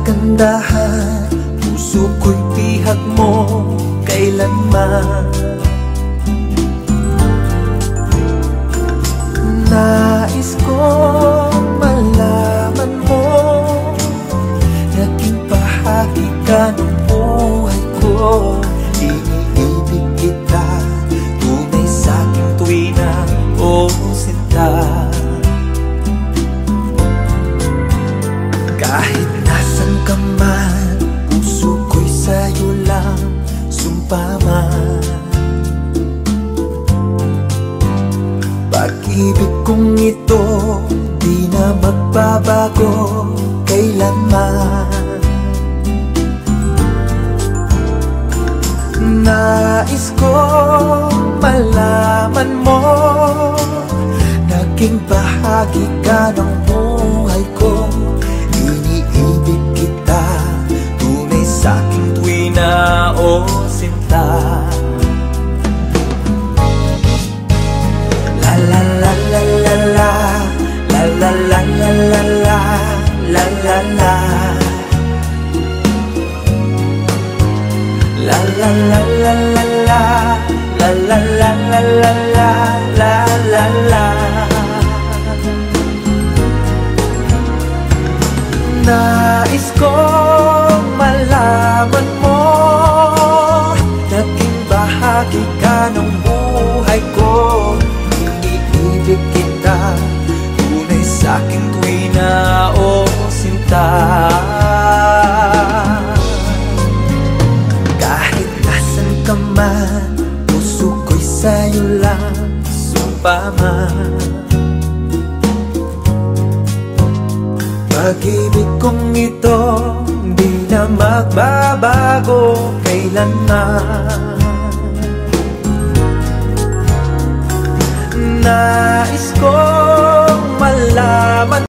kagandahan, puso ko'y bihag mo kailanman. Nais kong malaman mo, naging bahagi ka ng buhay ko. Iniibig kita, tunay sa'king tuwina, o sinta. Kahit nasan ka man, puso ko'y sa'yo lang sumpaman. Pag-ibig kong ito, di na magbabago kailanman. Nais kong malaman mo, naging bahagi ka ng buhay ko. Iniibig kita, tunay sa'king tuwina, o sinta. La la la la la la, la la la la la la, la la la. La la la la la la, la la la la la la, la la la. Nais kong malaman mo, naging bahagi ka ng buhay ko. Iniibig kita, tunay sa'king tuwina, o sinta. Kahit nasan ka man, puso ko'y sa'yo lang sumpaman. Pag-ibig kong ito, di na magbabago kailanman. Nais ko